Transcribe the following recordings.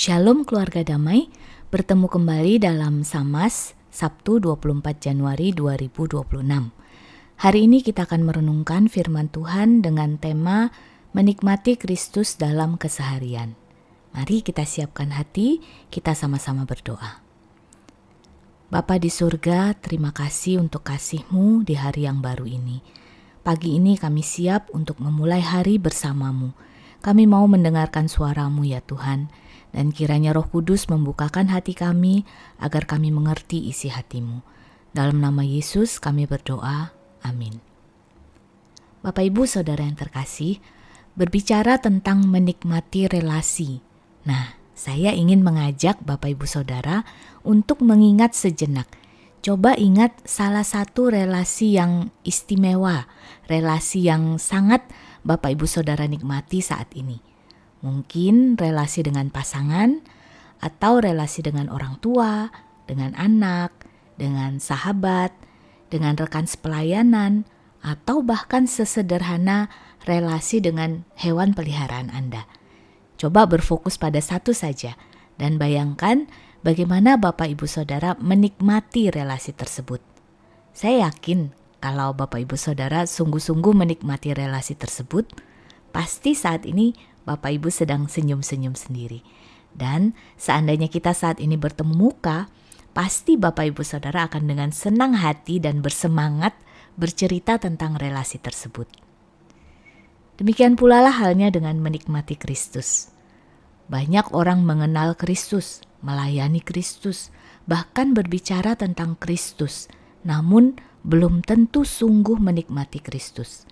Shalom keluarga damai, bertemu kembali dalam Samas, Sabtu 24 Januari 2026. Hari ini kita akan merenungkan firman Tuhan dengan tema menikmati Kristus dalam keseharian. Mari kita siapkan hati, kita sama-sama berdoa. Bapa di surga, terima kasih untuk kasih-Mu di hari yang baru ini. Pagi ini kami siap untuk memulai hari bersama-Mu. Kami mau mendengarkan suara-Mu ya Tuhan. Dan kiranya Roh Kudus membukakan hati kami agar kami mengerti isi hati-Mu. Dalam nama Yesus kami berdoa, amin. Bapak Ibu Saudara yang terkasih, berbicara tentang menikmati relasi. Nah, saya ingin mengajak Bapak Ibu Saudara untuk mengingat sejenak. Coba ingat salah satu relasi yang istimewa, relasi yang sangat Bapak Ibu Saudara nikmati saat ini. Mungkin relasi dengan pasangan, atau relasi dengan orang tua, dengan anak, dengan sahabat, dengan rekan sepelayanan, atau bahkan sesederhana relasi dengan hewan peliharaan Anda. Coba berfokus pada satu saja, dan bayangkan bagaimana Bapak Ibu Saudara menikmati relasi tersebut. Saya yakin kalau Bapak Ibu Saudara sungguh-sungguh menikmati relasi tersebut, pasti saat ini Bapak Ibu sedang senyum-senyum sendiri. Dan seandainya kita saat ini bertemu muka, pasti Bapak Ibu Saudara akan dengan senang hati dan bersemangat bercerita tentang relasi tersebut. Demikian pula lah halnya dengan menikmati Kristus. Banyak orang mengenal Kristus, melayani Kristus, bahkan berbicara tentang Kristus, namun belum tentu sungguh menikmati Kristus.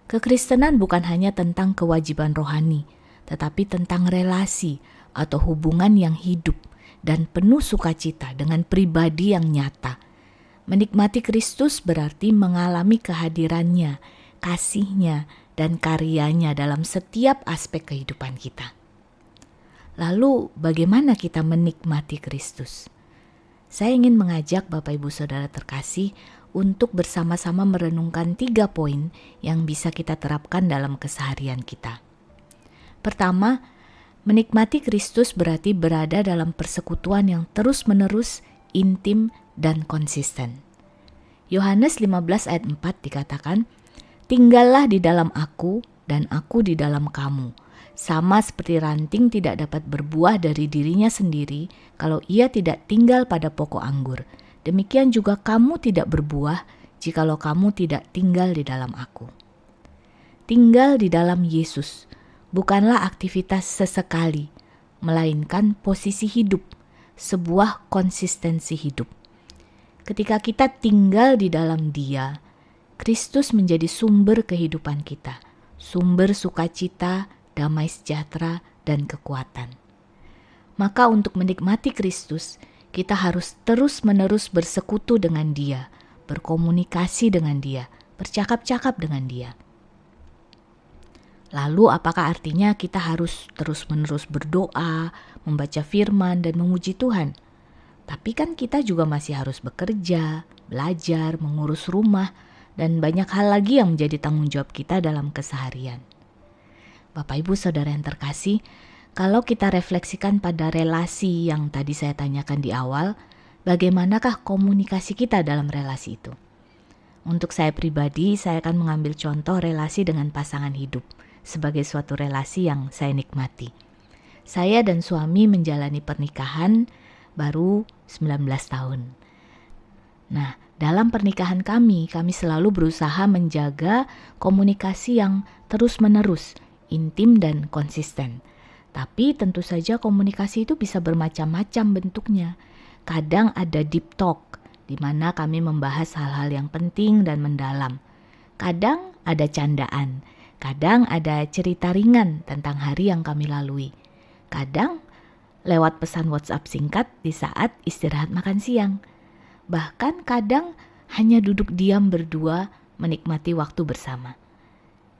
Kekristenan bukan hanya tentang kewajiban rohani, tetapi tentang relasi atau hubungan yang hidup dan penuh sukacita dengan pribadi yang nyata. Menikmati Kristus berarti mengalami kehadirannya, kasih-Nya, dan karyanya dalam setiap aspek kehidupan kita. Lalu bagaimana kita menikmati Kristus? Saya ingin mengajak Bapak Ibu Saudara terkasih untuk bersama-sama merenungkan 3 poin yang bisa kita terapkan dalam keseharian kita. Pertama, menikmati Kristus berarti berada dalam persekutuan yang terus-menerus, intim, dan konsisten. Yohanes 15 ayat 4 dikatakan, "Tinggallah di dalam aku dan aku di dalam kamu. Sama seperti ranting tidak dapat berbuah dari dirinya sendiri kalau ia tidak tinggal pada pokok anggur. Demikian juga kamu tidak berbuah jikalau kamu tidak tinggal di dalam aku." Tinggal di dalam Yesus bukanlah aktivitas sesekali, melainkan posisi hidup, sebuah konsistensi hidup. Ketika kita tinggal di dalam Dia, Kristus menjadi sumber kehidupan kita, sumber sukacita, damai sejahtera, dan kekuatan. Maka untuk menikmati Kristus, kita harus terus-menerus bersekutu dengan Dia, berkomunikasi dengan Dia, bercakap-cakap dengan Dia. Lalu apakah artinya kita harus terus-menerus berdoa, membaca firman, dan memuji Tuhan? Tapi kan kita juga masih harus bekerja, belajar, mengurus rumah, dan banyak hal lagi yang menjadi tanggung jawab kita dalam keseharian. Bapak Ibu Saudara yang terkasih, kalau kita refleksikan pada relasi yang tadi saya tanyakan di awal, bagaimanakah komunikasi kita dalam relasi itu? Untuk saya pribadi, saya akan mengambil contoh relasi dengan pasangan hidup sebagai suatu relasi yang saya nikmati. Saya dan suami menjalani pernikahan baru 19 tahun. Nah, dalam pernikahan kami selalu berusaha menjaga komunikasi yang terus-menerus, intim dan konsisten. Tapi tentu saja komunikasi itu bisa bermacam-macam bentuknya. Kadang ada deep talk, di mana kami membahas hal-hal yang penting dan mendalam. Kadang ada candaan, kadang ada cerita ringan tentang hari yang kami lalui. Kadang lewat pesan WhatsApp singkat di saat istirahat makan siang. Bahkan kadang hanya duduk diam berdua menikmati waktu bersama.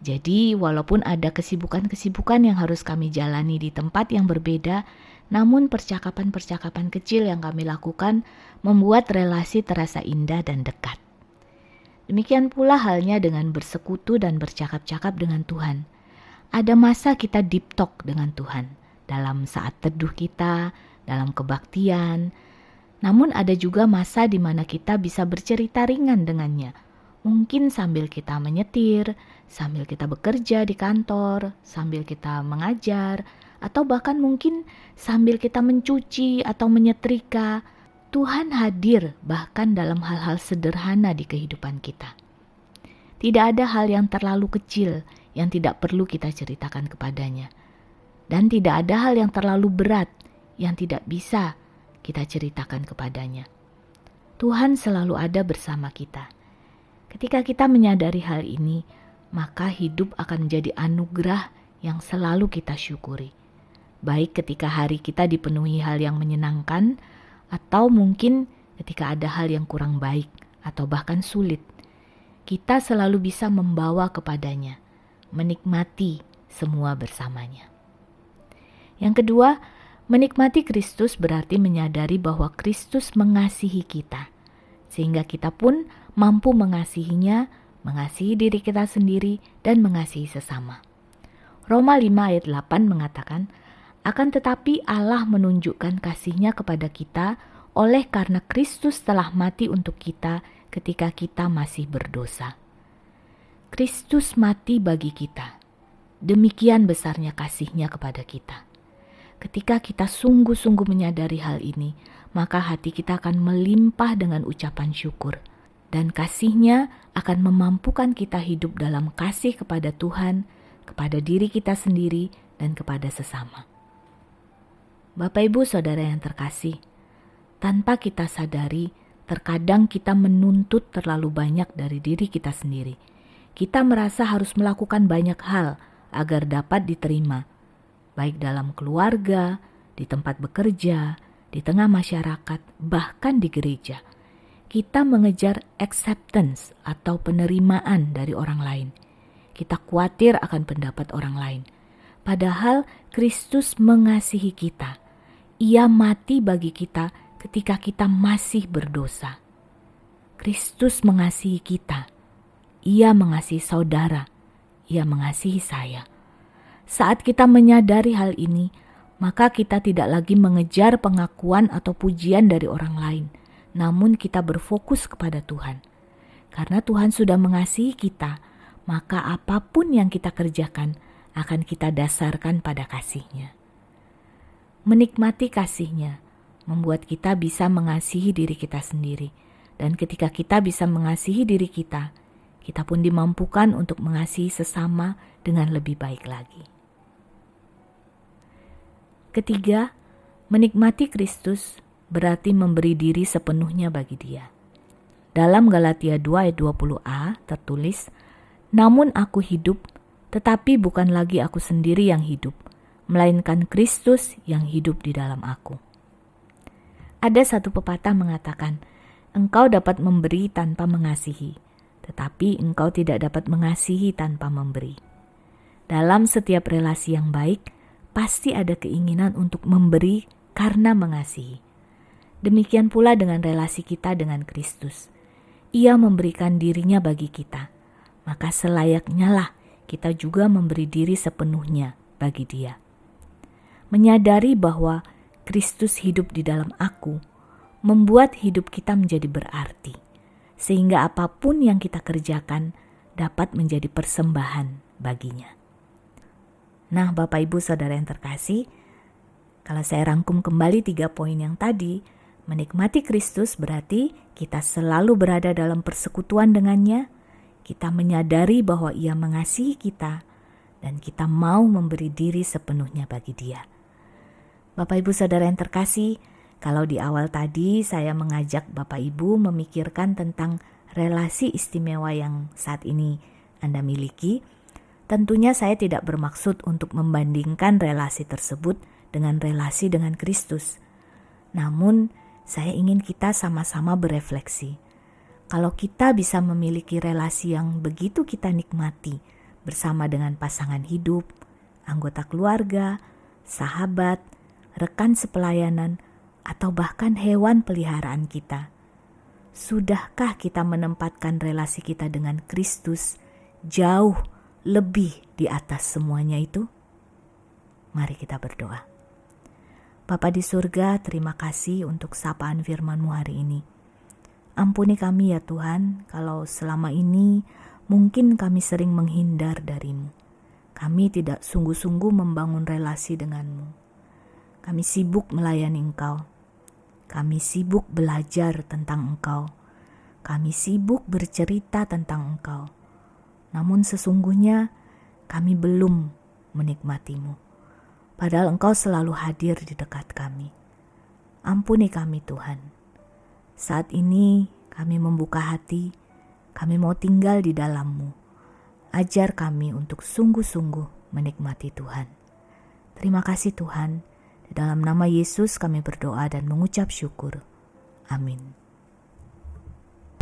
Jadi walaupun ada kesibukan-kesibukan yang harus kami jalani di tempat yang berbeda, namun percakapan-percakapan kecil yang kami lakukan membuat relasi terasa indah dan dekat. Demikian pula halnya dengan bersekutu dan bercakap-cakap dengan Tuhan. Ada masa kita deep talk dengan Tuhan dalam saat teduh kita, dalam kebaktian. Namun ada juga masa di mana kita bisa bercerita ringan dengannya. Mungkin sambil kita menyetir, sambil kita bekerja di kantor, sambil kita mengajar, atau bahkan mungkin sambil kita mencuci atau menyetrika. Tuhan hadir bahkan dalam hal-hal sederhana di kehidupan kita. Tidak ada hal yang terlalu kecil yang tidak perlu kita ceritakan kepadanya. Dan tidak ada hal yang terlalu berat yang tidak bisa kita ceritakan kepadanya. Tuhan selalu ada bersama kita. Ketika kita menyadari hal ini, maka hidup akan menjadi anugerah yang selalu kita syukuri. Baik ketika hari kita dipenuhi hal yang menyenangkan, atau mungkin ketika ada hal yang kurang baik atau bahkan sulit. Kita selalu bisa membawa kepadanya, menikmati semua bersamanya. Yang kedua, menikmati Kristus berarti menyadari bahwa Kristus mengasihi kita, sehingga kita pun mampu mengasihinya, mengasihi diri kita sendiri, dan mengasihi sesama. Roma 5 ayat 8 mengatakan, akan tetapi Allah menunjukkan kasih-Nya kepada kita oleh karena Kristus telah mati untuk kita ketika kita masih berdosa. Kristus mati bagi kita. Demikian besarnya kasih-Nya kepada kita. Ketika kita sungguh-sungguh menyadari hal ini, maka hati kita akan melimpah dengan ucapan syukur. Dan kasih-Nya akan memampukan kita hidup dalam kasih kepada Tuhan, kepada diri kita sendiri, dan kepada sesama. Bapak Ibu Saudara yang terkasih, tanpa kita sadari, terkadang kita menuntut terlalu banyak dari diri kita sendiri. Kita merasa harus melakukan banyak hal agar dapat diterima, baik dalam keluarga, di tempat bekerja, di tengah masyarakat, bahkan di gereja. Kita mengejar acceptance atau penerimaan dari orang lain. Kita khawatir akan pendapat orang lain. Padahal Kristus mengasihi kita. Ia mati bagi kita ketika kita masih berdosa. Kristus mengasihi kita. Ia mengasihi saudara. Ia mengasihi saya. Saat kita menyadari hal ini, maka kita tidak lagi mengejar pengakuan atau pujian dari orang lain, namun kita berfokus kepada Tuhan. Karena Tuhan sudah mengasihi kita, maka apapun yang kita kerjakan akan kita dasarkan pada kasih-Nya. Menikmati kasih-Nya membuat kita bisa mengasihi diri kita sendiri. Dan ketika kita bisa mengasihi diri kita, kita pun dimampukan untuk mengasihi sesama dengan lebih baik lagi. Ketiga, menikmati Kristus berarti memberi diri sepenuhnya bagi Dia. Dalam Galatia 2 ayat 20a tertulis, namun aku hidup, tetapi bukan lagi aku sendiri yang hidup, melainkan Kristus yang hidup di dalam aku. Ada satu pepatah mengatakan, engkau dapat memberi tanpa mengasihi, tetapi engkau tidak dapat mengasihi tanpa memberi. Dalam setiap relasi yang baik, pasti ada keinginan untuk memberi karena mengasihi. Demikian pula dengan relasi kita dengan Kristus. Ia memberikan dirinya bagi kita, maka selayaknya lah kita juga memberi diri sepenuhnya bagi Dia. Menyadari bahwa Kristus hidup di dalam aku, membuat hidup kita menjadi berarti, sehingga apapun yang kita kerjakan dapat menjadi persembahan baginya. Nah, Bapak Ibu Saudara yang terkasih, kalau saya rangkum kembali 3 poin yang tadi, menikmati Kristus berarti kita selalu berada dalam persekutuan dengannya, kita menyadari bahwa Ia mengasihi kita, dan kita mau memberi diri sepenuhnya bagi Dia. Bapak Ibu Saudara yang terkasih, kalau di awal tadi saya mengajak Bapak Ibu memikirkan tentang relasi istimewa yang saat ini Anda miliki, tentunya saya tidak bermaksud untuk membandingkan relasi tersebut dengan relasi dengan Kristus. Namun, saya ingin kita sama-sama berefleksi. Kalau kita bisa memiliki relasi yang begitu kita nikmati bersama dengan pasangan hidup, anggota keluarga, sahabat, rekan sepelayanan, atau bahkan hewan peliharaan kita, sudahkah kita menempatkan relasi kita dengan Kristus jauh lebih di atas semuanya itu? Mari kita berdoa. Bapa di surga, terima kasih untuk sapaan firman-Mu hari ini. Ampuni kami ya Tuhan, kalau selama ini mungkin kami sering menghindar dari-Mu. Kami tidak sungguh-sungguh membangun relasi dengan-Mu. Kami sibuk melayani Engkau. Kami sibuk belajar tentang Engkau. Kami sibuk bercerita tentang Engkau. Namun sesungguhnya kami belum menikmati-Mu. Padahal Engkau selalu hadir di dekat kami. Ampuni kami Tuhan. Saat ini kami membuka hati, kami mau tinggal di dalam-Mu. Ajar kami untuk sungguh-sungguh menikmati Tuhan. Terima kasih Tuhan. Di dalam nama Yesus kami berdoa dan mengucap syukur. Amin.